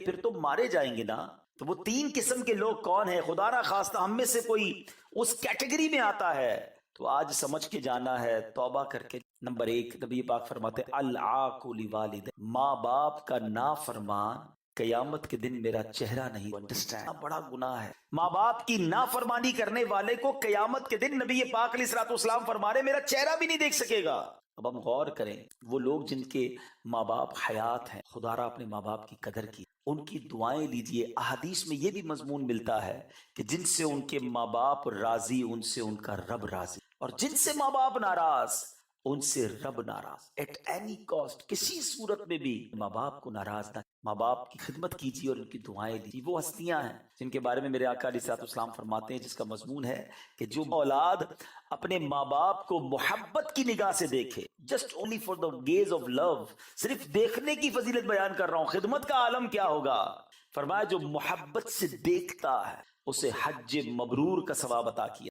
پھر تو مارے جائیں گے نا. تو وہ 3 قسم کے لوگ کون ہیں؟ خدا نہ خواستہ ہم میں سے کوئی اس کیٹیگری میں آتا ہے تو آج سمجھ کے جانا ہے، توبہ کر کے. نمبر 1 نبی پاک فرماتے العاق لوالد، ماں باپ کا نافرمان قیامت کے دن میرا چہرہ نہیں. انڈرسٹینڈ، بڑا گناہ ہے. ماں باپ کی نافرمانی کرنے والے کو قیامت کے دن نبی پاک علیہ الصلوۃ والسلام فرما رہے میرا چہرہ بھی نہیں دیکھ سکے گا. اب ہم غور کریں، وہ لوگ جن کے ماں باپ حیات ہیں، خدا را اپنے ماں باپ کی قدر کی، ان کی دعائیں لیجئے. احادیث میں یہ بھی مضمون ملتا ہے کہ جن سے ان کے ماں باپ راضی ان سے ان کا رب راضی، اور جن سے ماں باپ ناراض ان سے رب ناراض. ایٹ اینی کاسٹ، کسی صورت میں بھی ماں باپ کو ناراض نہ. ماں باپ کی خدمت کیجیے اور ان کی دعائیں لیجیے. وہ ہستیاں ہیں جن کے بارے میں میرے آقا علیہ الصلوۃ والسلام فرماتے ہیں، جس کا مضمون ہے کہ جو اولاد اپنے ماں باپ کو محبت کی نگاہ سے دیکھے، just only for the gaze of love, صرف دیکھنے کی فضیلت بیان کر رہا ہوں، خدمت کا عالم کیا ہوگا. فرمایا جو محبت سے دیکھتا ہے اسے حج مبرور کا ثواب عطا کیا.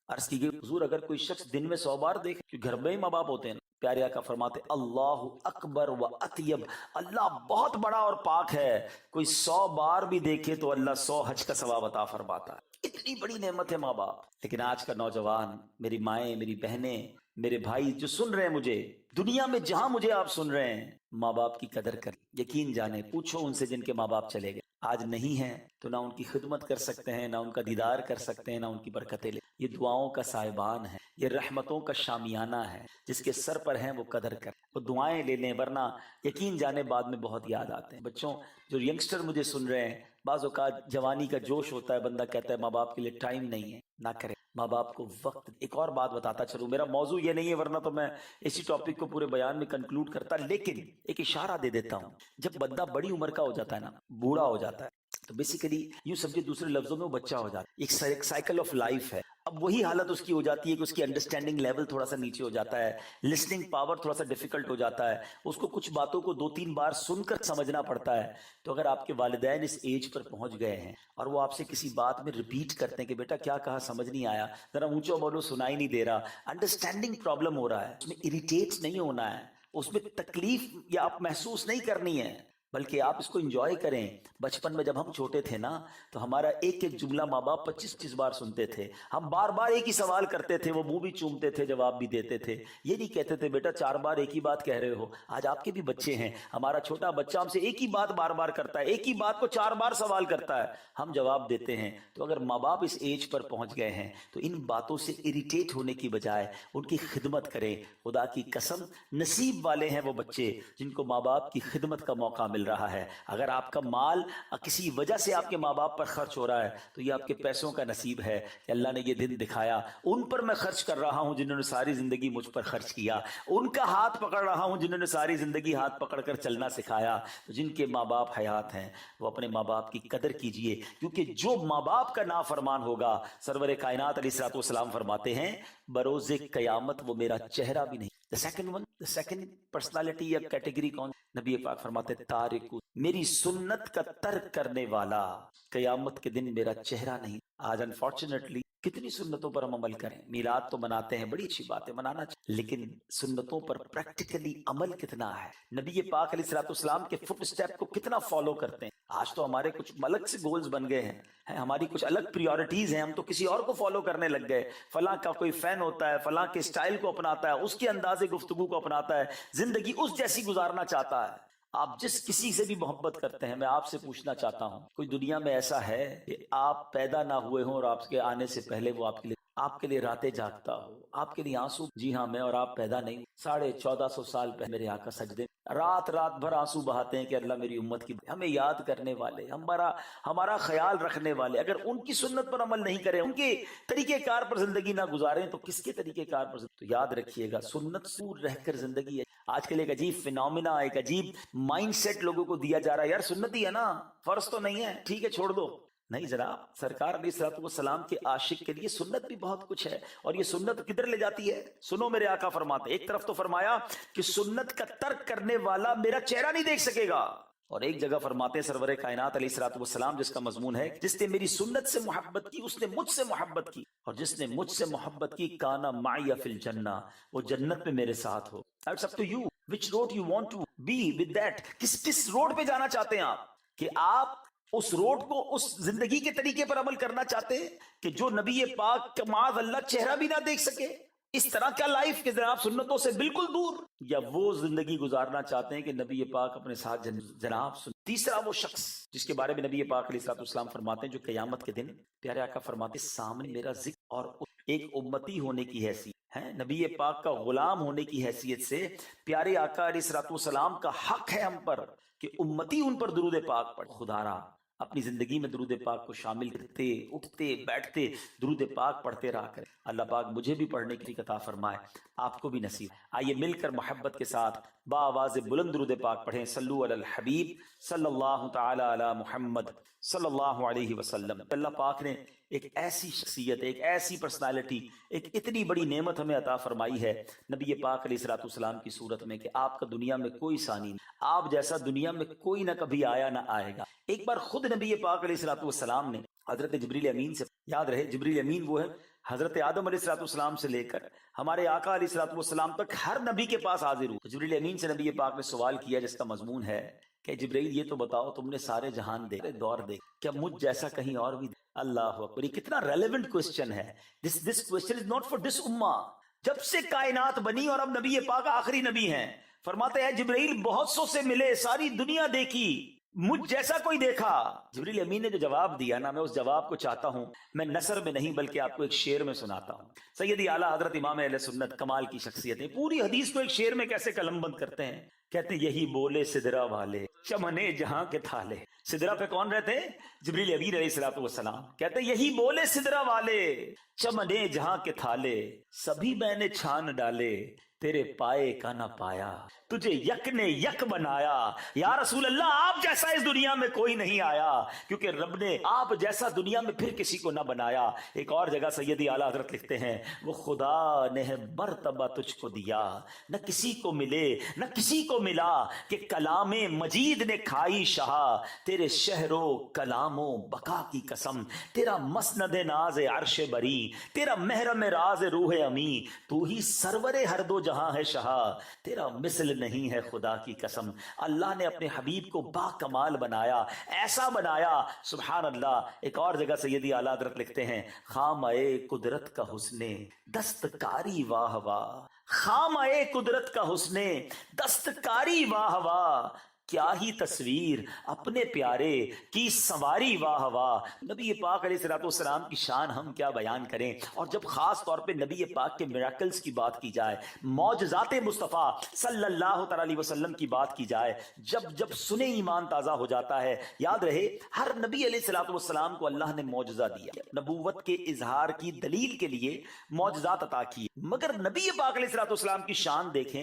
عرض کی گئی حضور اگر کوئی شخص دن میں 100 بار دیکھے، کہ گھر میں ہی ماں باپ ہوتے ہیں، پیارے آقا فرماتے اللہ اکبر و اطیب، اللہ بہت بڑا اور پاک ہے. کوئی 100 بار بھی دیکھے تو اللہ 100 حج کا ثواب عطا فرماتا ہے. اتنی بڑی نعمت ہے ماں باپ. لیکن آج کا نوجوان، میری مائیں، میری بہنیں، میرے بھائی جو سن رہے ہیں مجھے، دنیا میں جہاں مجھے آپ سن رہے ہیں، ماں باپ کی قدر کریں. یقین جانیں، پوچھو ان سے جن کے ماں باپ چلے گئے، آج نہیں ہیں تو نہ ان کی خدمت کر سکتے ہیں، نہ ان کا دیدار کر سکتے ہیں، نہ ان کی برکتیں لے. یہ دعاؤں کا صاحبان ہے، یہ رحمتوں کا شامیانہ ہے. جس کے سر پر ہیں وہ قدر کریں، وہ دعائیں لے لیں، ورنہ یقین جانے بعد میں بہت یاد آتے ہیں. بچوں، جو ینگسٹر مجھے سن رہے ہیں، بعض اوقات جوانی کا جوش ہوتا ہے، بندہ کہتا ہے ماں باپ کے لیے ٹائم نہیں ہے. نہ کرے ماں باپ کو وقت. ایک اور بات بتاتا چلوں، میرا موضوع یہ نہیں ہے ورنہ تو میں اسی ٹاپک کو پورے بیان میں کنکلوڈ کرتا، لیکن ایک اشارہ دے دیتا ہوں. جب بندہ بڑی عمر کا ہو جاتا ہے نا، بوڑھا ہو جاتا ہے، تو بیسیکلی یوں سمجھے دوسرے لفظوں میں وہ بچہ ہو جاتا ہے. ایک سائیکل آف لائف ہے. اب وہی حالت اس کی ہو جاتی ہے کہ اس کی انڈرسٹینڈنگ لیول تھوڑا سا نیچے ہو جاتا ہے، لسننگ پاور تھوڑا سا ڈیفیکلٹ ہو جاتا ہے، اس کو کچھ باتوں کو 2-3 بار سن کر سمجھنا پڑتا ہے. تو اگر آپ کے والدین اس ایج پر پہنچ گئے ہیں اور وہ آپ سے کسی بات میں ریپیٹ کرتے ہیں کہ بیٹا کیا کہا سمجھ نہیں آیا، ذرا اونچا بولو سنائی نہیں دے رہا، انڈرسٹینڈنگ پرابلم ہو رہا ہے، اس میں اریٹیٹ نہیں ہونا ہے، اس میں تکلیف یا آپ محسوس نہیں کرنی ہے، بلکہ آپ اس کو انجوائے کریں. بچپن میں جب ہم چھوٹے تھے نا تو ہمارا ایک ایک جملہ ماں باپ 25-25 بار سنتے تھے. ہم بار بار ایک ہی سوال کرتے تھے، وہ منہ بھی چومتے تھے، جواب بھی دیتے تھے. یہ نہیں کہتے تھے بیٹا 4 بار ایک ہی بات کہہ رہے ہو. آج آپ کے بھی بچے ہیں، ہمارا چھوٹا بچہ ہم سے ایک ہی بات بار بار کرتا ہے، ایک ہی بات کو 4 بار سوال کرتا ہے، ہم جواب دیتے ہیں. تو اگر ماں باپ اس ایج پر پہنچ گئے ہیں تو ان باتوں سے اریٹیٹ ہونے کی بجائے ان کی خدمت کریں. خدا کی قسم نصیب والے ہیں وہ بچے جن کو ماں باپ کی خدمت کا موقع مل رہا ہے. اگر آپ کا مال کسی وجہ سے آپ کے ماں باپ پر خرچ ہو رہا ہے تو یہ آپ کے پیسوں کا نصیب ہے کہ اللہ نے یہ دن دکھایا، ان پر میں خرچ کر رہا ہوں جنہوں نے ساری زندگی مجھ پر خرچ کیا، ان کا ہاتھ پکڑ رہا ہوں جنہوں نے ساری زندگی ہاتھ پکڑ کر چلنا سکھایا. جن کے ماں باپ حیات ہیں وہ اپنے ماں باپ کی قدر کیجئے، کیونکہ جو ماں باپ کا نافرمان ہوگا، سرور کائنات علیہ الصلوۃ والسلام فرماتے ہیں بروز قیامت وہ میرا چہرہ بھی نہیں. the second personality یا کیٹیگری کون؟ نبی پاک فرماتے تارک، میری سنت کا ترک کرنے والا قیامت کے دن میرا چہرہ نہیں. آج انفارچونیٹلی کتنی سنتوں پر ہم عمل کریں، میلاد تو مناتے ہیں، بڑی اچھی بات ہے، منانا چاہیے، لیکن سنتوں پر پریکٹیکلی عمل کتنا ہے؟ نبی پاک علیہ الصلوۃ والسلام کے فٹ اسٹیپ کو کتنا فالو کرتے ہیں؟ آج تو ہمارے کچھ الگ سے گولز بن گئے ہیں، ہماری کچھ الگ پریورٹیز ہیں، ہم تو کسی اور کو فالو کرنے لگ گئے. فلاں کا کوئی فین ہوتا ہے، فلاں کے اسٹائل کو اپناتا ہے، اس کے انداز گفتگو کو اپناتا ہے، زندگی اس جیسی گزارنا چاہتا ہے. آپ جس کسی سے بھی محبت کرتے ہیں، میں آپ سے پوچھنا چاہتا ہوں کوئی دنیا میں ایسا ہے کہ آپ پیدا نہ ہوئے ہوں اور آپ کے آنے سے پہلے وہ آپ کے لیے راتیں جاگتا ہو، آپ کے لیے آنسو؟ جی ہاں، میں اور آپ پیدا نہیں، 1450 سال پہلے میرے آقا سجدے رات بھر آنسو بہاتے ہیں کہ اللہ میری امت کی، ہمیں یاد کرنے والے، ہمارا خیال رکھنے والے، اگر ان کی سنت پر عمل نہیں کریں، ان کے طریقہ کار پر زندگی نہ گزاریں تو کس کے طریقہ کار پر تو یاد رکھیے گا سنت سور رہ کر زندگی ہے. آج کل ایک عجیب فینومینا، ایک عجیب مائنڈ سیٹ لوگوں کو دیا جا رہا ہے، یار سنت ہی ہے نا، فرض تو نہیں ہے، ٹھیک ہے چھوڑ دو. نہیں جناب، سرکار علیہ الصلوۃ والسلام کے عاشق کے لیے سنت بھی بہت کچھ ہے. اور یہ سنت کدھر لے جاتی ہے؟ سنو، میرے آقا فرماتے ایک طرف تو فرمایا کہ سنت کا ترک کرنے والا میرا چہرہ نہیں دیکھ سکے گا، اور ایک جگہ فرماتے ہیں سرور کائنات علیہ الصلوۃ والسلام جس کا مضمون ہے جس نے میری سنت سے محبت کی اس نے مجھ سے محبت کی، اور جس نے مجھ سے محبت کی کانا معی فی الجنہ، وہ جنت میں میرے ساتھ ہو. It's up to you which road you want to be with that. کس روڈ پہ جانا چاہتے ہیں آپ؟ کہ آپ اس روڈ کو اس زندگی کے طریقے پر عمل کرنا چاہتے ہیں کہ جو نبی پاک کا معاذ اللہ چہرہ بھی نہ دیکھ سکے، اس طرح کا لائف کہ جناب سنتوں سے بالکل دور، یا وہ زندگی گزارنا چاہتے ہیں کہ نبی پاک اپنے ساتھ جناب تیسرا وہ شخص جس کے بارے میں نبی پاک علیہ الصلوۃ والسلام فرماتے ہیں جو قیامت کے دن پیارے آقا فرماتے ہیں سامنے میرا ذکر اور ایک امتی ہونے کی حیثیت ہے، نبی پاک کا غلام ہونے کی حیثیت سے پیارے آقا علیہ الصلوۃ والسلام کا حق ہے ہم پر کہ امتی ان پر درود پاک پڑھ. خدا را اپنی زندگی میں درود پاک کو شامل کرتے اٹھتے بیٹھتے درود پاک پڑھتے رہا کریں. اللہ پاک مجھے بھی پڑھنے کی عطا فرمائے، آپ کو بھی نصیب. آئیے مل کر محبت کے ساتھ با آواز بلند درود پاک پڑھیں. صلو علی الحبیب صلی اللہ تعالی علی محمد صلی اللہ علیہ وسلم. اللہ پاک نے ایک ایسی شخصیت، ایک ایسی پرسنالٹی، ایک اتنی بڑی نعمت ہمیں عطا فرمائی ہے نبی پاک علیہ الصلوۃ والسلام کی صورت میں کہ آپ کا دنیا میں کوئی ثانی نہیں، آپ جیسا دنیا میں کوئی نہ کبھی آیا نہ آئے گا. ایک بار خود نبی پاک علیہ الصلوۃ والسلام نے حضرت جبریل امین سے، یاد رہے جبریل امین وہ ہے حضرت آدم علیہ الصلوۃ والسلام سے لے کر ہمارے آقا علیہ الصلوۃ والسلام تک ہر نبی کے پاس حاضر ہوا. جبریل امین سے نبی پاک نے سوال کیا جس کا مضمون ہے کہ جبریل یہ تو بتاؤ تم نے سارے جہان دیکھے، دور دیکھ، کیا مجھ جیسا کہیں اور بھی؟ اللہ اکبر، یہ کتنا ریلیونٹ کوسچن ہے. This question is not for this امہ. جب سے کائنات بنی اور اب نبی پاک آخری نبی ہیں، فرماتے ہیں جبرائیل بہت سو سے ملے، ساری دنیا دیکھی، مجھ جیسا کوئی دیکھا؟ جبریل امین نے جو جواب دیا نا، میں اس جواب کو چاہتا ہوں میں نثر میں نہیں بلکہ آپ کو ایک شعر میں سناتا ہوں. سیدی اعلیٰ حضرت امام اہل سنت کمال کی شخصیت ہے، پوری حدیث کو ایک شعر میں کیسے قلم بند کرتے ہیں. کہتے ہیں یہی بولے سدرا والے چمنے جہاں کے تھالے. سدرا پہ کون رہتے ہیں؟ جبریل امین علیہ الصلوۃ والسلام. کہتے ہیں یہی بولے سدرا والے چمنے جہاں کے تھالے، سبھی میں نے چھان ڈالے تیرے پائے کا نہ پایا، تجھے یک نے یک بنایا. یا رسول اللہ آپ جیسا اس دنیا میں کوئی نہیں آیا، کیونکہ رب نے آپ جیسا دنیا میں پھر کسی کو نہ بنایا. ایک اور جگہ سیدی اعلیٰ حضرت لکھتے ہیں وہ خدا نے مرتبہ تجھ کو دیا، نہ کسی کو ملے نہ کسی کو ملا، کہ کلام مجید نے کھائی شہا، تیرے شہر و کلام و بقا کی قسم، تیرا مسند ناز عرش بری، تیرا محرم راز روح امی، تو ہی سرور ہر دو جہاں ہے شہا، تیرا مثل نہیں ہے خدا کی قسم. اللہ نے اپنے حبیب کو با کمال بنایا، ایسا بنایا سبحان اللہ. ایک اور جگہ سیدی اعلیٰ حضرت لکھتے ہیں خامہ قدرت کا حسن دستکاری واہ واہ، خامہ قدرت کا حسن دستکاری واہ واہ، کیا ہی تصویر اپنے پیارے کی سواری واہ واہ. نبی پاک علیہ الصلوۃ والسلام کی شان ہم کیا بیان کریں، اور جب خاص طور پہ نبی پاک کے میراکلز کی بات کی جائے، معجزات مصطفیٰ صلی اللہ تعالی علیہ وسلم کی بات کی جائے، جب سنے ایمان تازہ ہو جاتا ہے. یاد رہے ہر نبی علیہ الصلوۃ والسلام کو اللہ نے معجزہ دیا، نبوت کے اظہار کی دلیل کے لیے معجزات عطا کیے. مگر نبی پاک علیہ الصلوۃ والسلام کی شان دیکھیں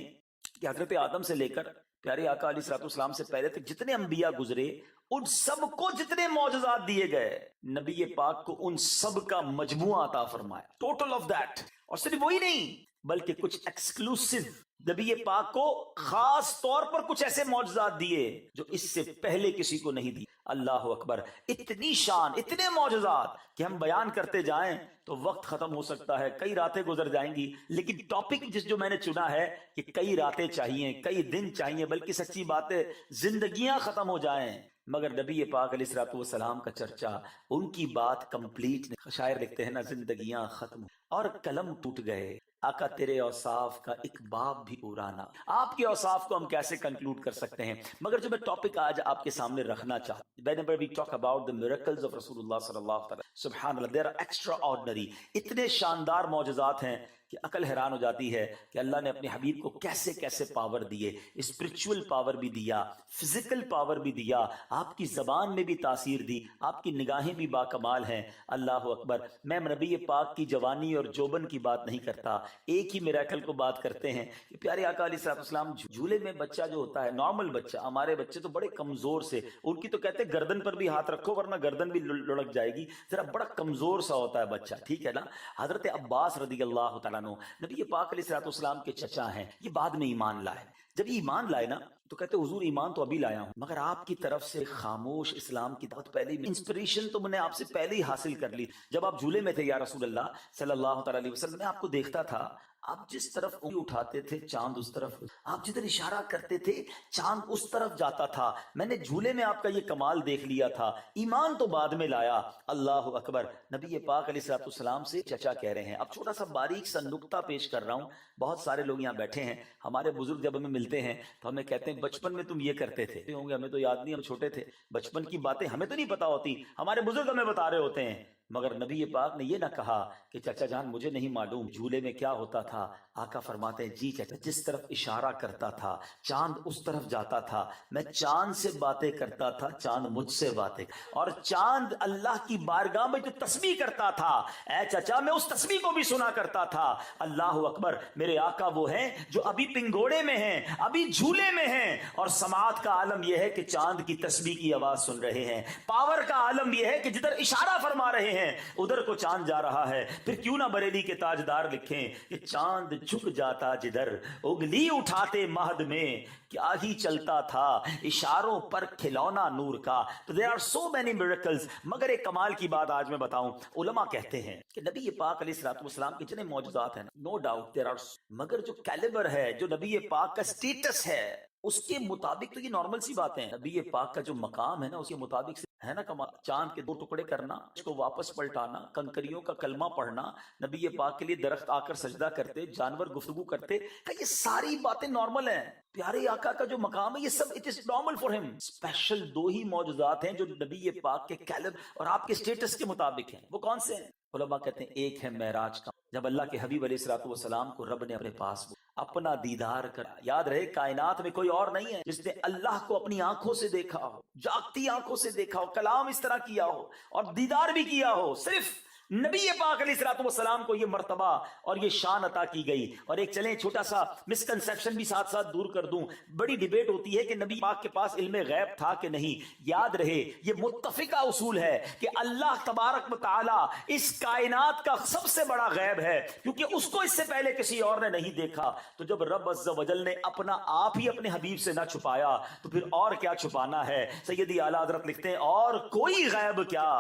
کہ حضرت آدم سے لے کر پیارے آقا علیہ الصلوۃ والسلام سے پہلے تک جتنے انبیاء گزرے، ان سب کو جتنے معجزات دیے گئے، نبی پاک کو ان سب کا مجموعہ عطا فرمایا، ٹوٹل آف دیٹ. اور صرف وہی نہیں بلکہ کچھ ایکسکلوسیو نبی پاک کو خاص طور پر کچھ ایسے معجزات دیے جو اس سے پہلے کسی کو نہیں دی. اللہ اکبر، اتنی شان، اتنے معجزات کہ ہم بیان کرتے جائیں تو وقت ختم ہو سکتا ہے، کئی راتیں گزر جائیں گی. لیکن ٹاپک جو میں نے چنا ہے کہ کئی راتیں چاہیے، کئی دن چاہیے، بلکہ سچی بات ہے زندگیاں ختم ہو جائیں مگر نبی پاک علیہ الصلوۃ والسلام کا چرچا، ان کی بات کمپلیٹ نہیں. شاعر لکھتے ہیں نا زندگیاں ختم اور قلم ٹوٹ گئے، آقا تیرے اوصاف کا ایک باب بھی پورا نہ. آپ کے اوصاف کو ہم کیسے کنکلوڈ کر سکتے ہیں؟ مگر جو میں ٹاپک آج آپ کے سامنے رکھنا چاہتا ہوں، whenever we talk about the miracles of رسول اللہ صلی اللہ علیہ وسلم، سبحان اللہ، there are extraordinary، اتنے شاندار معجزات ہیں کہ عقل حیران ہو جاتی ہے کہ اللہ نے اپنے حبیب کو کیسے کیسے پاور دیے، اسپرچول پاور بھی دیا، فزیکل پاور بھی دیا، آپ کی زبان میں بھی تاثیر دی، آپ کی نگاہیں بھی باکمال ہیں. اللہ اکبر. میں نبی پاک کی جوانی اور جوبن کی بات نہیں کرتا، ایک ہی میراکل کو بات کرتے ہیں کہ پیارے آقا علیہ الصلوۃ والسلام جھولے میں بچہ جو ہوتا ہے، نارمل بچہ، ہمارے بچے تو بڑے کمزور سے، ان کی تو کہتے ہیں گردن پر بھی ہاتھ رکھو ورنہ گردن بھی لڑک جائے گی، ذرا بڑا کمزور سا ہوتا ہے بچہ، ٹھیک ہے نا. حضرت عباس رضی اللہ تعالیٰ عنہ نبی پاک علیہ الصلوۃ والسلام کے چچا ہیں، یہ بعد میں ایمان لائے. جب یہ ایمان لائے نا تو کہتے حضور ایمان تو ابھی لایا ہوں، مگر آپ کی طرف سے خاموش اسلام کی دعوت پہلے ہی، انسپریشن تو میں نے آپ سے پہلے ہی حاصل کر لی. جب آپ جھولے میں تھے یا رسول اللہ صلی اللہ تعالی علیہ وسلم، میں آپ کو دیکھتا تھا، آپ جس طرف انگلی اٹھاتے تھے چاند اس طرف، آپ جدھر اشارہ کرتے تھے چاند اس طرف جاتا تھا. میں نے جھولے میں آپ کا یہ کمال دیکھ لیا تھا، ایمان تو بعد میں لایا. اللہ اکبر. نبی پاک علیہ الصلوۃ والسلام سے چچا کہہ رہے ہیں. اب چھوٹا سا باریک سا نقطہ پیش کر رہا ہوں. بہت سارے لوگ یہاں بیٹھے ہیں، ہمارے بزرگ جب ہمیں ملتے ہیں تو ہمیں کہتے ہیں بچپن میں تم یہ کرتے تھے ہوں گے. ہمیں تو یاد نہیں، ہم چھوٹے تھے، بچپن کی باتیں ہمیں تو نہیں پتا ہوتی، ہمارے بزرگ ہمیں بتا رہے ہوتے ہیں. مگر نبی پاک نے یہ نہ کہا کہ چچا جان مجھے نہیں معلوم جھولے میں کیا ہوتا تھا. آقا فرماتے ہیں جی چچا، جس طرف اشارہ کرتا تھا چاند اس طرف جاتا تھا. میں چاند سے باتیں کرتا تھا، چاند مجھ سے باتیں، اور چاند اللہ کی بارگاہ میں جو تسبیح کرتا تھا اے چچا میں اس تسبیح کو بھی سنا کرتا تھا. اللہ اکبر. میرے آقا وہ ہیں جو ابھی پنگوڑے میں ہیں، ابھی جھولے میں ہیں، اور سماعت کا عالم یہ ہے کہ چاند کی تسبیح کی آواز سن رہے ہیں. پاور کا عالم یہ ہے کہ جدھر اشارہ فرما رہے ہیں ادھر کو چاند جا رہا ہے. پھر کیوں نہ بریلی کے تاجدار لکھیں کہ چاند جھک جاتا جدھر، اگلی اٹھاتے مہد میں کیا ہی چلتا تھا، اشاروں پر کھلونا نور کا. تو there are so many miracles. مگر ایک کمال کی بات آج میں بتاؤں. علماء کہتے ہیں کہ نبی پاک علیہ الصلوۃ والسلام کے جتنے معجزات ہیں نو ڈاؤٹ there are، مگر جو کیلیبر ہے، جو نبی پاک کا سٹیٹس ہے، اس کے مطابق تو یہ نارمل سی باتیں ہیں. نبی پاک کا جو مقام ہے نا اس کے مطابق ہے نا کمال. چاند کے 2 ٹکڑے کرنا، اس کو واپس پلٹانا، کنکریوں کا کلمہ پڑھنا، نبی پاک کے لیے درخت آ کر سجدہ کرتے، جانور گفتگو کرتے، یہ ساری باتیں نارمل ہیں. پیارے آقا کا جو مقام ہے یہ سب اٹ از نارمل فار ہم. اسپیشل 2 ہی معجزات ہیں جو نبی پاک کے کیلب اور آپ کے سٹیٹس کے مطابق ہیں. وہ کون سے ہیں؟ علماء کہتے ہیں ایک ہے معراج کا، جب اللہ کے حبیب علیہ الصلوۃ والسلام کو رب نے اپنے پاس اپنا دیدار کرا. یاد رہے کائنات میں کوئی اور نہیں ہے جس نے اللہ کو اپنی آنکھوں سے دیکھا ہو، جاگتی آنکھوں سے دیکھا ہو، کلام اس طرح کیا ہو اور دیدار بھی کیا ہو. صرف نبی پاک علیہ الصلوۃ والسلام کو یہ مرتبہ اور یہ شان عطا کی گئی. اور ایک چلیں چھوٹا سا مسکنسیپشن بھی ساتھ ساتھ دور کر دوں. بڑی ڈیبیٹ ہوتی ہے کہ نبی پاک کے پاس علم غیب تھا کہ نہیں. یاد رہے یہ متفقہ اصول ہے کہ اللہ تبارک و تعالی اس کائنات کا سب سے بڑا غیب ہے، کیونکہ اس کو اس سے پہلے کسی اور نے نہیں دیکھا. تو جب رب عز و جل نے اپنا آپ ہی اپنے حبیب سے نہ چھپایا تو پھر اور کیا چھپانا ہے. سیدی اعلیٰ حضرت لکھتے ہیں اور کوئی غیب کیا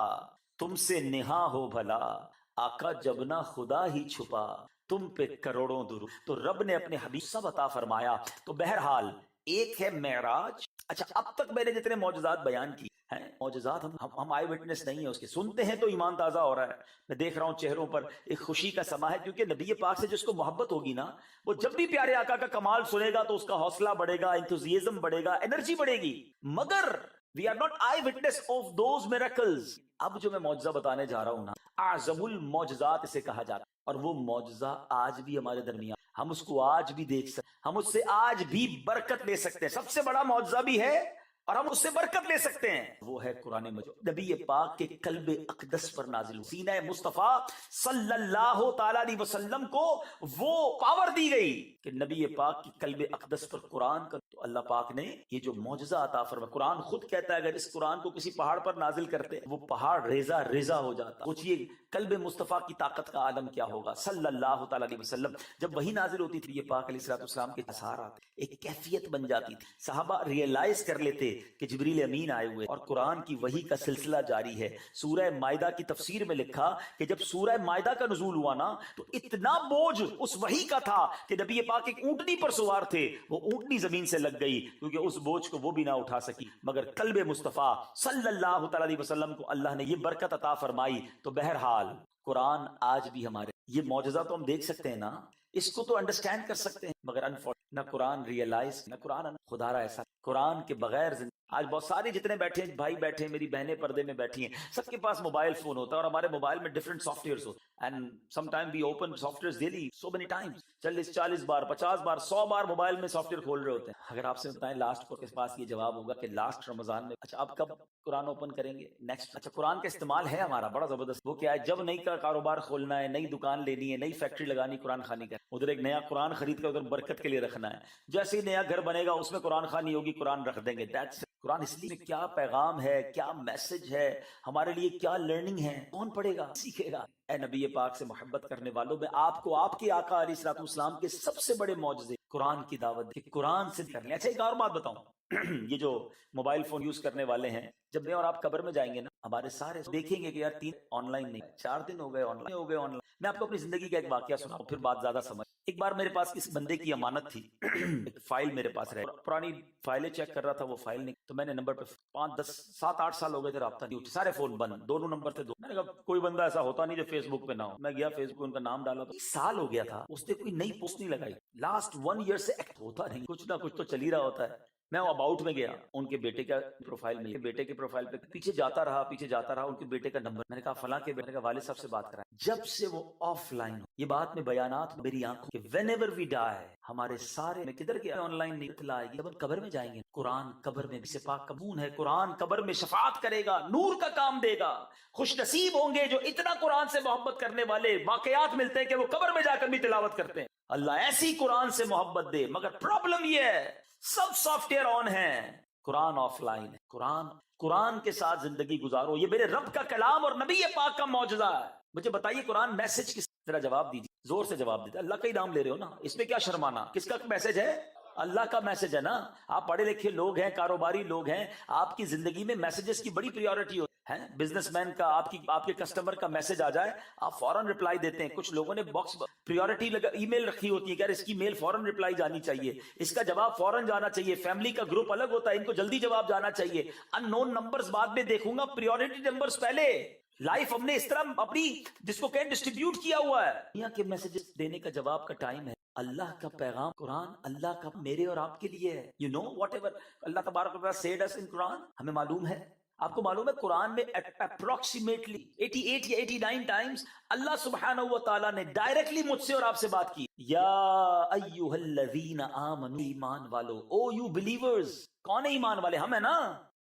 تم سے نہا ہو بھلا، آقا جب نہ خدا ہی چھپا تم پہ کروڑوں درود. تو رب نے اپنے حبیب سب عطا فرمایا. تو بہرحال ایک ہے معراج. اچھا اب تک میں نے جتنے معجزات بیان کی ہیں، معجزات ہم آئی وٹنس نہیں ہیں اس کے، سنتے ہیں تو ایمان تازہ ہو رہا ہے. میں دیکھ رہا ہوں چہروں پر ایک خوشی کا سما ہے، کیونکہ نبی پاک سے جس کو محبت ہوگی نا وہ جب بھی پیارے آقا کا کمال سنے گا تو اس کا حوصلہ بڑھے گا، انتھوزیزم بڑھے گا، انرجی بڑھے گی. مگر we are not eye witness of those miracles. اب جو میں معجزہ بتانے جا رہا ہوں نا، اعظم المعجزات اسے کہا جاتا ہے، اور وہ معجزہ آج بھی ہمارے درمیان، ہم اس کو آج بھی دیکھ سکتے، ہم اس سے آج بھی برکت لے سکتے ہیں. سب سے بڑا معجزہ بھی ہے اور ہم اس سے برکت لے سکتے ہیں، وہ ہے قرآن مجید. نبی پاک کے قلب اقدس پر نازل ہوئی، سینہ مصطفیٰ صلی اللہ تعالی علیہ وسلم کو وہ پاور دی گئی کہ نبی پاک کی قلب اقدس پر قرآن کا. تو اللہ پاک نے یہ جو معجزہ عطا فرمایا، قرآن خود کہتا ہے اگر اس قرآن کو کسی پہاڑ پر نازل کرتے وہ پہاڑ ریزہ ریزہ ہو جاتا. سوچئے قلب مصطفیٰ کی طاقت کا عالم کیا ہوگا صلی اللہ تعالی علیہ وسلم. جب وہی نازل ہوتی تھی یہ پاک علیہ الصلوۃ والسلام کے اثار آتے، ایک کیفیت بن جاتی تھی. صحابہ ریئلائز کر لیتے کہ جبریل امین آئے ہوئے اور قرآن کی وحی کا سلسلہ جاری ہے. سورہ مائدہ کی تفسیر میں لکھا کہ جب سورہ مائدہ کا نزول ہوا نا تو اتنا بوجھ اس وحی کا تھا کہ نبی پاک ایک اونٹنی پر سوار تھے، وہ اونٹنی زمین سے لگ گئی کیونکہ اس بوجھ کو وہ بھی نہ اٹھا سکی. مگر قلب مصطفیٰ صلی اللہ تعالی علیہ وسلم کو اللہ نے یہ برکت عطا فرمائی. تو بہرحال قرآن آج بھی ہمارے، یہ معجزہ تو ہم دیکھ سکتے ہیں نا، اس کو تو انڈرسٹینڈ کر سکتے ہیں، مگر نہ قرآن ریئلائز، نہ قرآن خدا را ایسا قرآن کے بغیر زندگی. آج بہت سارے جتنے بیٹھے ہیں بھائی بیٹھے ہیں، میری بہنیں پردے میں بیٹھی ہیں، سب کے پاس موبائل فون ہوتا ہے اور ہمارے موبائل میں ڈفرنٹ سافٹ ویئرز ہوتے ہیں. And some time we open software daily so many times, 40 بار 50 بار 100 بار موبائل میں سافٹ ویئر کھول رہے ہوتے ہیں. اگر آپ سے بتائیں لاسٹ کو کے پاس یہ جواب ہوگا کہ لاسٹ رمضان میں. اچھا اب کب قرآن اوپن کریں گے نیکسٹ؟ اچھا قرآن کا استعمال ہے ہمارا بڑا زبردست. وہ کیا ہے؟ جب نئی کا کاروبار کھولنا ہے، نئی دکان لینی ہے، نئی فیکٹری لگانی، قرآن خوانی کا ادھر ایک نیا قرآن خرید کر ادھر برکت کے لیے رکھنا ہے. جیسے ہی نیا گھر بنے گا اس میں قرآن خوانی ہوگی، قرآن رکھ دیں گے. قرآن اس لیے کیا پیغام ہے، کیا میسج ہے ہمارے لیے، کیا لرننگ ہے، کون پڑھے گا سیکھے گا. اے نبی پاک سے محبت کرنے والوں، میں آپ کو آپ کے آقا علیہ الصلوۃ والسلام کے سب سے بڑے معجزے قرآن کی دعوت کہ قرآن سے کر لیں. اچھا ایک اور بات بتاؤں یہ جو موبائل فون یوز کرنے والے ہیں، جب میں اور آپ قبر میں جائیں گے نا، ہمارے سارے دیکھیں گے کہ یار 3 آن لائن نہیں، 4 دن ہو گئے آن لائن. میں آپ کو اپنی زندگی کا ایک واقعہ سناؤں پھر بات زیادہ سمجھ. ایک بار میرے پاس کسی بندے کی امانت تھی ایک فائل میرے پاس رہے، پرانی فائلیں چیک کر رہا تھا، وہ فائل نہیں، تو میں نے نمبر پہ 5 10 7 8 سال ہو گئے تھے رابطہ نہیں اٹھا، سارے فون بند، دونوں نمبر تھے دو، میں نے کہا کوئی بندہ ایسا ہوتا نہیں جو فیس بک پہ نہ ہو، میں گیا فیس بک ان کا نام ڈالا، تو سال ہو گیا تھا اس نے کوئی نئی پوسٹ نہیں لگائی، لاسٹ 1 ایئر سے ایکٹ ہوتا نہیں، کچھ نہ کچھ تو چل ہی رہا ہوتا ہے۔ میں اباؤٹ میں گیا، ان کے بیٹے کا پروفائل مل گیا، بیٹے کے پروفائل پہ پیچھے جاتا رہا ان کے بیٹے کا نمبر، میں نے کہا فلاں کے بیٹے کا والد صاحب سے بات کرائیں، جب سے وہ آف لائن، یہ بات میں بیانات میری آنکھوں کہ وین ایور وی ڈائی، ہمارے سارے میں کدھر گیا آن لائن نہیں اطلاع آئے گی، جب ہم قبر میں جائیں گے، قرآن قبر میں سے پاک قبول ہے، قرآن قبر میں شفاعت کرے گا، نور کا کام دے گا، خوش نصیب ہوں گے جو اتنا قرآن سے محبت کرنے والے، واقعات ملتے ہیں کہ وہ قبر میں جا کر بھی تلاوت کرتے ہیں، اللہ ایسی قرآن سے محبت دے، مگر پرابلم یہ ہے سب سافٹ ویئر آن ہیں، قرآن آف لائن ہے، قرآن کے ساتھ زندگی گزارو، یہ میرے رب کا کلام اور نبی پاک کا معجزہ ہے، مجھے بتائیے قرآن میسج کس طرح جواب دیجیے، زور سے جواب دیتے، اللہ کا ہی نام لے رہے ہو نا، اس میں کیا شرمانا، کس کا میسج ہے، اللہ کا میسج ہے نا، آپ پڑھے لکھے لوگ ہیں، کاروباری لوگ ہیں، آپ کی زندگی میں میسجز کی بڑی پریورٹی ہوتی ہے، بزنس مین کا آپ کے کسٹمر کا میسج آ جائے آپ فوراً رپلائی دیتے ہیں، کچھ لوگوں نے باکس پریورٹی ای میل رکھی ہوتی ہے کہ اس کی میل فوراً رپلائی جانی چاہیے، اس کا جواب فوراً جانا چاہیے، فیملی کا گروپ الگ ہوتا ہے، ان کو جلدی جواب جانا چاہیے، ان نون نمبرز بعد میں دیکھوں گا، پریورٹی نمبرز پہلے، لائف ہم نے اس طرح اپنی جس کو کہیں ڈسٹریبیوٹ کیا ہوا ہے، دنیا کے میسجز دینے کا جواب کا ٹائم ہے، اللہ کا پیغام قرآن اللہ کا میرے اور آپ کے لیے ہے، یو نو واٹ ایور اللہ تبارک و تعالیٰ سیڈ اس ان قرآن، ہمیں معلوم ہے، آپ کو معلوم ہے قرآن میں اپروکسیمیٹلی 88 یا 89 ٹائمز اللہ سبحانہ و تعالیٰ نے ڈائریکٹلی مجھ سے اور آپ سے بات کی، یا ایھا الذین آمنوا، ایمان والو، او یو بلیورز، کون ہے ایمان والے، ہم ہیں نا،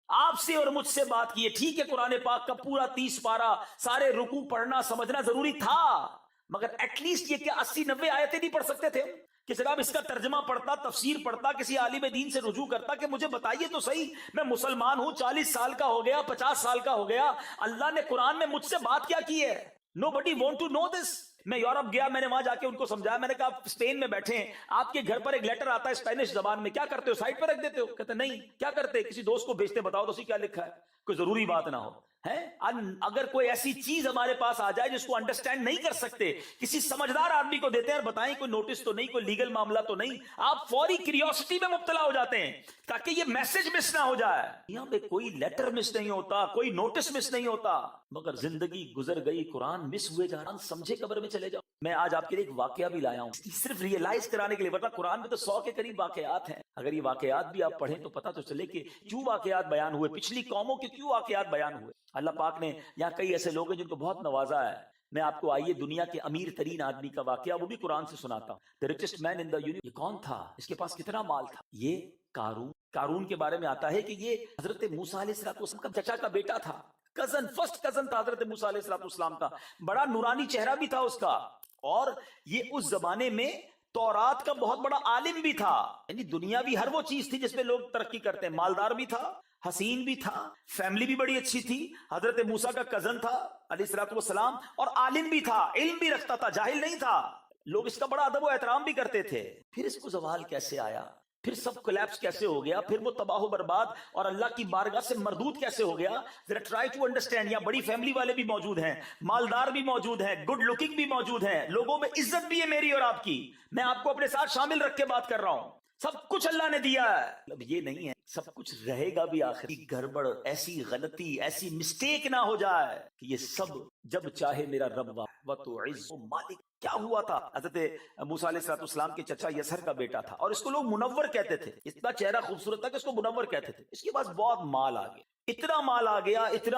آپ سے اور مجھ سے بات کی ہے، ٹھیک ہے قرآن پاک کا پورا 30 پارہ سارے رکوع پڑھنا سمجھنا ضروری تھا، مگر ایٹ لیسٹ یہ کیا 80 90 آیتیں نہیں پڑھ سکتے تھے کہ جناب اس کا ترجمہ پڑھتا، تفسیر پڑھتا، کسی عالم دین سے رجوع کرتا کہ مجھے بتائیے تو صحیح، میں مسلمان ہوں، 40 سال کا ہو گیا، 50 سال کا ہو گیا، اللہ نے قرآن میں مجھ سے بات کیا کی ہے، nobody want to know this۔ میں یورپ گیا، میں نے وہاں جا کے ان کو سمجھایا، میں نے کہا آپ اسپین میں بیٹھے ہیں، آپ کے گھر پر ایک لیٹر آتا ہے اسپینش زبان میں، کیا کرتے ہو، سائٹ پہ رکھ دیتے ہو، کہتے نہیں، کیا کرتے، کسی دوست کو بھیجتے، بتاؤ تو اسی کیا لکھا ہے، کوئی ضروری بات نہ ہو ہے، اگر کوئی ایسی چیز ہمارے پاس آ جائے جس کو انڈرسٹینڈ نہیں کر سکتے، کسی سمجھدار آدمی کو دیتے ہیں اور بتائیں کوئی نوٹس تو نہیں، کوئی لیگل معاملہ تو نہیں، آپ فوری کیوریوسٹی میں مبتلا ہو جاتے ہیں تاکہ یہ میسج مس نہ ہو جائے، یہاں پہ کوئی لیٹر مس نہیں ہوتا، کوئی نوٹس مس نہیں ہوتا، مگر زندگی گزر گئی، قرآن مس ہوئے جا رہا، سمجھے قبر میں چلے جاؤ۔ میں آج آپ کے لیے ایک واقعہ بھی لایا ہوں صرف ریئلائز کرانے کے لیے، ورنہ قرآن میں تو 100 کے قریب واقعات ہیں، اگر یہ واقعات بھی آپ پڑھیں تو پتہ تو چلے کہ کیوں واقعات بیان ہوئے، پچھلی قوموں کے کیوں واقعات بیان ہوئے، اللہ پاک نے یہاں کئی ایسے لوگ ہیں جن کو بہت نوازا ہے، میں آپ کو آئیے دنیا کے امیر ترین آدمی کا واقعہ وہ بھی قرآن سے سناتا ہوں، the richest man in the universe، یہ کون تھا، اس کے پاس کتنا مال تھا، یہ قارون کے بارے میں آتا ہے کہ یہ حضرت موسیٰ علیہ السلام کا چچا کا بیٹا تھا، فرسٹ کزن تھا حضرت موسیٰ علیہ السلام کا، بڑا نورانی چہرہ بھی تھا اس کا، اور یہ اس زمانے میں تورات کا بہت بڑا عالم بھی تھا، یعنی دنیا بھی ہر وہ چیز تھی جس میں لوگ ترقی کرتے ہیں، مالدار بھی تھا، حسین بھی تھا، فیملی بھی بڑی اچھی تھی، حضرت موسیٰ کا کزن تھا علیہ السلام، اور عالم بھی تھا، علم بھی رکھتا تھا، جاہل نہیں تھا، لوگ اس کا بڑا ادب و احترام بھی کرتے تھے، پھر اس کو زوال کیسے آیا، پھر سب کولیپس کیسے ہو گیا، پھر وہ تباہ و برباد اور اللہ کی بارگاہ سے مردود کیسے ہو گیا، ذرا ٹرائی ٹو انڈرسٹینڈ، یہاں بڑی فیملی والے بھی موجود ہیں، مالدار بھی موجود ہیں، گڈ لکنگ بھی موجود ہیں، لوگوں میں عزت بھی ہے میری اور آپ کی، میں آپ کو اپنے ساتھ شامل رکھ کے بات کر رہا ہوں، سب کچھ اللہ نے دیا ہے، اب یہ نہیں ہے سب کچھ رہے گا بھی، آخری گڑبڑ، ایسی غلطی، ایسی مسٹیک نہ ہو جائے کہ یہ سب جب چاہے میرا رب وتعز مالک۔ کیا ہوا تھا، حضرت موسیٰ علیہ السلام کے چچا یسر کا بیٹا تھا، اور اس کو لوگ منور کہتے تھے، اتنا چہرہ خوبصورت تھا کہ اس کو منور کہتے تھے، اس کے پاس بہت مال آ گیا، اتنا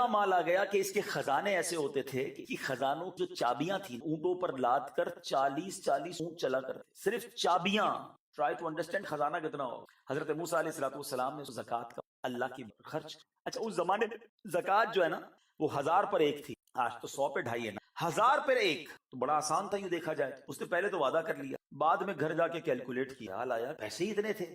مال آ گیا کہ اس کے خزانے ایسے ہوتے تھے کہ خزانوں جو چابیاں تھیں اونٹوں پر لاد کر 40 اونٹ چلا کرتے، صرف چابیاں، ٹرائی ٹو انڈرسٹینڈ خزانہ کتنا ہو۔ حضرت موسیٰ علیہ السلام نے زکوٰۃ کا اللہ کی خرچ، اچھا اس زمانے میں زکوٰۃ جو ہے نا وہ 1000 پر ایک تھی، آج تو 100 پہ 2.5 ہے نا، 1000 پر ایک تو بڑا آسان تھا، یوں دیکھا جائے اس نے پہلے تو وعدہ کر لیا، بعد میں گھر جا کے کیلکولیٹ کیا، حال آیا پیسے ہی اتنے تھے،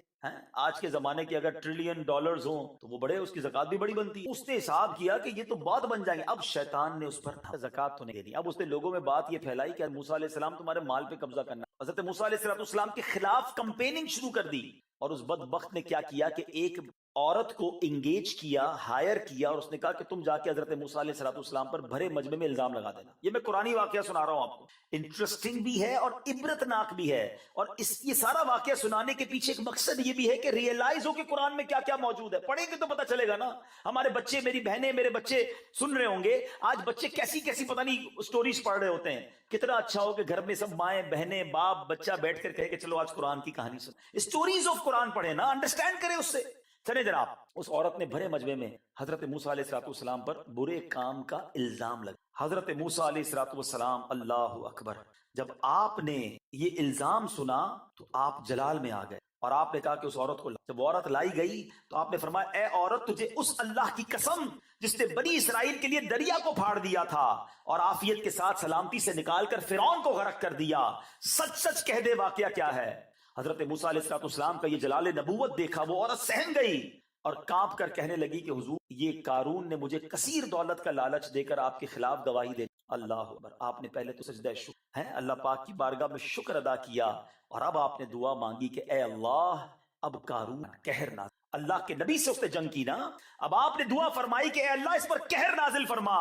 آج کے زمانے کے اگر ٹریلین ڈالرز ہوں تو وہ بڑے، اس کی زکوٰۃ بھی بڑی بنتی ہے، اس نے حساب کیا کہ یہ تو بہت بن جائیں گے، اب شیطان نے اس پر زکوٰۃ تو نہیں دینی، اب اس نے لوگوں میں بات یہ پھیلائی کہ موسیٰ علیہ السلام تمہارے مال پہ قبضہ کرنا، حضرت موسیٰ علیہ السلام کے خلاف کمپیننگ شروع کر دی، اور اس بدبخت نے کیا کہ ایک عورت کو انگیج کیا، ہائر کیا، اور اس نے کہا کہ تم جا کے حضرت موسیٰ علیہ السلام پر بھرے مجمع میں الزام لگا دینا. یہ میں قرآنی واقعہ سنا رہا ہوں آپ کو، انٹرسٹنگ بھی ہے اور عبرتناک بھی ہے. اور یہ سارا واقعہ سنانے کے پیچھے ایک مقصد یہ بھی ہے کہ ریئلائز ہو کہ قرآن میں کیا کیا موجود ہے. پڑھیں گے تو پتہ چلے گا نا. ہمارے بچے، میری بہنیں، میرے بچے سن رہے ہوں گے. آج بچے کیسی کیسی پتہ نہیں سٹوریز پڑھ رہے ہوتے ہیں. کتنا اچھا ہو کہ گھر میں سب مائیں بہنیں باپ بچہ بیٹھ کر کہے کہ چلو آج قرآن کی کہانی سن، اسٹوریز آف قرآن پڑھیں نا، انڈرسٹینڈ کریں اس سے. چلے جناب، اس عورت نے بھرے مجمع میں حضرت موسیٰ علیہ السلام پر برے کام کا الزام لگا. حضرت موسیٰ علیہ السلام، اللہ اکبر، جب آپ نے یہ الزام سنا تو آپ جلال میں آ گئے اور آپ نے کہا کہ اس عورت کو جب عورت لائی گئی تو آپ نے فرمایا اے عورت، تجھے اس اللہ کی قسم جس نے بنی اسرائیل کے لیے دریا کو پھاڑ دیا تھا اور عافیت کے ساتھ سلامتی سے نکال کر فرعون کو غرق کر دیا، سچ سچ کہہ دے واقعہ کیا ہے. حضرت موسیٰ علیہ السلام کا یہ جلال نبوت دیکھا، وہ عورت سہم گئی اور کانپ کر کہنے لگی کہ حضور، یہ قارون نے مجھے کثیر دولت کا لالچ دے کر آپ کے خلاف گواہی دے. اللہ اکبر. آپ نے پہلے تو سجدہ شکر ہے اللہ پاک کی بارگاہ میں شکر ادا کیا، اور اب آپ نے دعا مانگی کہ اے اللہ اب قارون قہر نازل. اللہ کے نبی سے اس نے جنگ کی نا، اب آپ نے دعا فرمائی کہ اے اللہ اس پر قہر نازل فرما.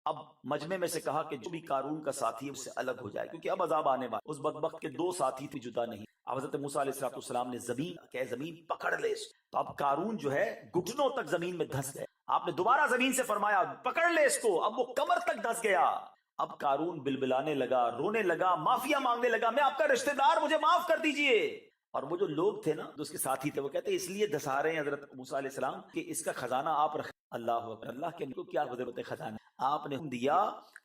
اب مجمع میں سے کہا کہ جو بھی قارون کا ساتھی ہے اس سے الگ ہو جائے، کیونکہ اب عذاب آنے والا. اس بدبخت کے دو ساتھی تھے جدا نہیں. اب حضرت موسیٰ علیہ السلام نے زمین پکڑ لے. تو اب قارون جو ہے گھٹنوں تک زمین میں دھس گئے. آپ نے دوبارہ زمین سے فرمایا پکڑ لے اس کو. اب وہ کمر تک دھس گیا. اب قارون بلبلانے لگا، رونے لگا، معافیا مانگنے لگا، میں آپ کا رشتہ دار، مجھے معاف کر دیجئے. اور وہ جو لوگ تھے نا جو اس کے ساتھی تھے، وہ کہتے ہیں اس لیے دھسا رہے ہیں حضرت موسیٰ علیہ السلام کہ اس کا خزانہ آپ رکھ. اللہ اکبر. اللہ کے کو کیا ضرورت ہے خزانہ، آپ نے دیا،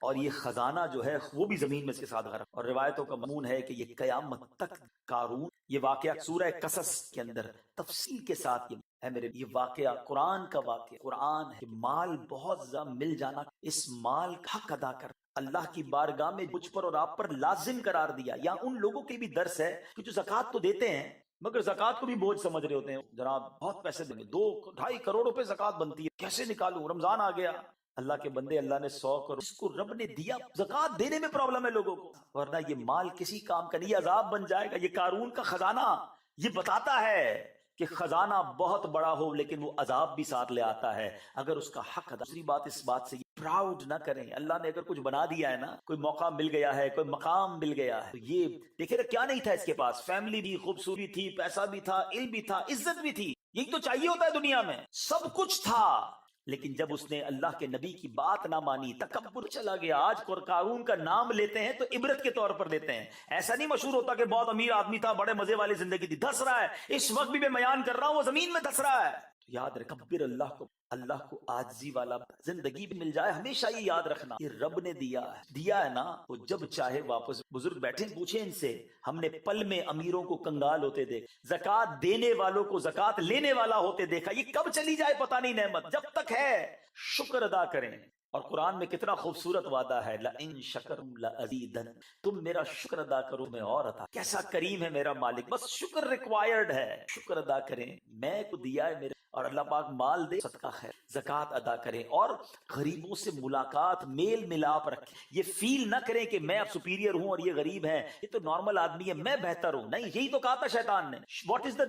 اور یہ خزانہ جو ہے وہ بھی زمین میں اس کے ساتھ غرق. اور روایتوں کا مضمون ہے کہ یہ قیامت تک قارون، یہ واقعہ سورہ قصص کے اندر تفصیل کے ساتھ ہے میرے، یہ واقعہ قرآن کا واقعہ قرآن ہے کہ مال بہت زیادہ مل جانا، اس مال کا حق ادا کر اللہ کی بارگاہ میں مجھ پر اور آپ پر لازم قرار دیا. یا ان لوگوں کے بھی درس ہے کہ جو زکوٰۃ تو دیتے ہیں مگر زکوٰۃ کو بھی بوجھ سمجھ رہے ہوتے ہیں. جناب بہت پیسے دیں گے، 2-2.5 کروڑ روپے زکوٰۃ بنتی ہے، کیسے نکالوں، رمضان آ گیا. اللہ کے بندے، اللہ نے 100 کروڑ اس کو رب نے دیا، زکوٰۃ دینے میں پرابلم ہے لوگوں کو، ورنہ یہ مال کسی کام کا نہیں، یہ عذاب بن جائے گا. یہ قارون کا خزانہ یہ بتاتا ہے کہ خزانہ بہت بڑا ہو لیکن وہ عذاب بھی ساتھ لے آتا ہے اگر اس کا حق ادا. دوسری بات اس بات سے پراؤڈ نہ کریں. اللہ نے اگر کچھ بنا دیا ہے نا، کوئی موقع مل گیا ہے، کوئی مقام مل گیا ہے، تو یہ دیکھیں کیا نہیں تھا اس کے پاس، فیملی بھی، خوبصورتی تھی، پیسہ بھی تھا، علم بھی تھا، عزت بھی تھی. یہی تو چاہیے ہوتا ہے دنیا میں، سب کچھ تھا. لیکن جب اس نے اللہ کے نبی کی بات نہ مانی، تکبر چلا گیا. آج قارون کا نام لیتے ہیں تو عبرت کے طور پر لیتے ہیں. ایسا نہیں مشہور ہوتا کہ بہت امیر آدمی تھا، بڑے مزے والی زندگی تھی. دھس رہا ہے اس وقت بھی، میں بیان کر رہا ہوں، وہ زمین میں دھس رہا ہے. یاد رکھ، کبر اللہ کو عاجزی والا زندگی بھی مل جائے، ہمیشہ یہ یاد رکھنا یہ رب نے دیا ہے نا، وہ جب چاہے واپس. بزرگ بیٹھے پوچھیں ان سے، ہم نے پل میں امیروں کو کنگال ہوتے دیکھ، زکوٰۃ دینے والوں کو زکوٰۃ لینے والا ہوتے دیکھا. یہ کب چلی جائے پتہ نہیں نعمت، جب تک ہے شکر ادا کریں. اور قرآن میں کتنا خوبصورت وعدہ ہے، لَإِن شَكَرْتُمْ لَأَزِيدَنَّكُمْ، تم میرا شکر ادا کرو میں اور عطا. کیسا کریم ہے میرا مالک، بس شکر ریکوائرڈ ہے. شکر ادا کریں، میں کو دیا ہے میرے، اور اللہ پاک مال دے، صدقہ خیر، زکوٰۃ ادا کریں، اور غریبوں سے ملاقات، میل ملاپ رکھیں. یہ فیل نہ کریں کہ میں اب سپیریئر ہوں اور یہ غریب ہے، یہ تو نارمل آدمی ہے، میں بہتر ہوں. نہیں، یہی تو کہا تھا شیطان نے. واٹ از دا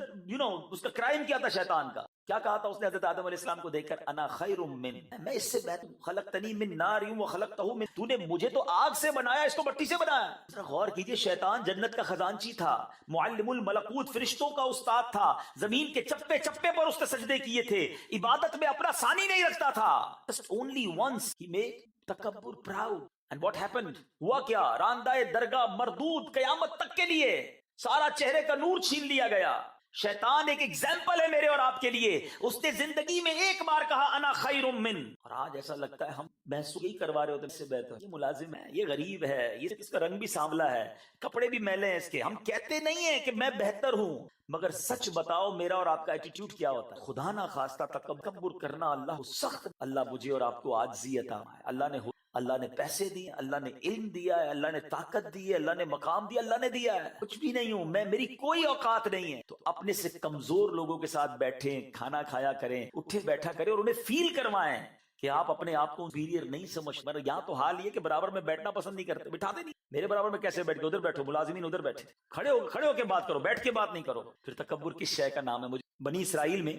اس کا کرائم کیا تھا شیطان کا؟ کیا کہا تھا اس نے حضرت آدم علیہ السلام کو دیکھ کر؟ انا خیر من، میں اس سے بہتر ہوں. خلقتنی من نار وخلقتہ من، تو نے مجھے تو آگ سے بنایا، اس کو مٹی سے بنایا. ذرا غور کیجئے، شیطان جنت کا خزانچی تھا، معلم الملکوت، فرشتوں کا استاد تھا، زمین کے چپے چپے پر اس نے سجدے کیے تھے، عبادت میں اپنا ثانی نہیں رکھتا تھا. Just only once he made تکبر proud. And what happened؟ ہوا کیا؟ راندہ درگاہ مردود، قیامت تک کے لیے سارا چہرے کا نور چھین لیا گیا. شیطان ایک ایگزامپل ہے میرے اور آپ کے لیے. اس نے زندگی میں ایک بار کہا انا خیر من، اور آج ایسا لگتا ہے ہم محسوس ہی کروا رہے ہوتے ہیں اس سے بہتر. یہ ملازم ہے، یہ غریب ہے، یہ اس کا رنگ بھی سانولا ہے، کپڑے بھی میلے ہیں اس کے. ہم کہتے نہیں ہیں کہ میں بہتر ہوں، مگر سچ بتاؤ میرا اور آپ کا ایٹیٹیوڈ کیا ہوتا ہے؟ خدا نہ خواستہ تکبر کرنا اللہ سخت. اللہ مجھے اور آپ کو عاجزی عطا فرمائے. اللہ نے پیسے دیے، اللہ نے علم دیا ہے، اللہ نے طاقت دی ہے، اللہ نے مقام دیا، اللہ نے دیا ہے. کچھ بھی نہیں ہوں میں، میری کوئی اوقات نہیں ہے. تو اپنے سے کمزور لوگوں کے ساتھ بیٹھیں، کھانا کھایا کریں، اٹھے بیٹھا کریں، اور انہیں فیل کروائیں کہ آپ اپنے آپ کو سپیریئر نہیں سمجھتے. یہاں تو حال یہ کہ برابر میں بیٹھنا پسند نہیں کرتے، بٹھاتے نہیں. میرے برابر میں کیسے بیٹھ کے؟ ادھر بیٹھو، ملازمین ادھر بیٹھے، کھڑے ہو کے بات کرو، بیٹھ کے بات نہیں کرو. پھر تکبر کس شے کا نام ہے؟ مجھے بنی اسرائیل میں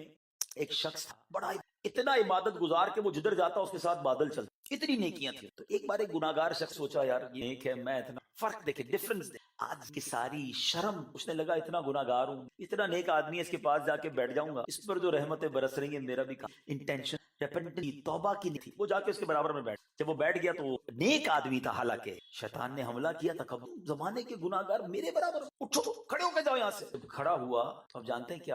ایک شخص تھا بڑا اتنا عبادت گزار کہ وہ جدھر جاتا اس کے ساتھ بادل چلتے، اتنی نیکیاں تھیں. تو ایک بار ایک گناہگار شخص سوچا یار یہ نیک ہے، میں اتنا فرق دیکھے، ڈفرنس آج کی ساری شرم، اس نے لگا اتنا گناہگار ہوں، اتنا نیک آدمی ہے، اس کے پاس جا کے بیٹھ جاؤں گا، اس پر جو رحمتیں برس رہی ہیں میرا بھی انٹینشن ریپنٹنس توبہ کی نہیں تھی. وہ جا کے اس کے برابر میں بیٹھ، جب وہ بیٹھ گیا تو وہ نیک آدمی تھا، حالانکہ شیطان نے حملہ کیا تھا، کب زمانے کے گناہگار میرے برابر، اٹھو کھڑے ہو کے جاؤ یہاں سے. جب کھڑا ہوا تو آپ جانتے ہیں کیا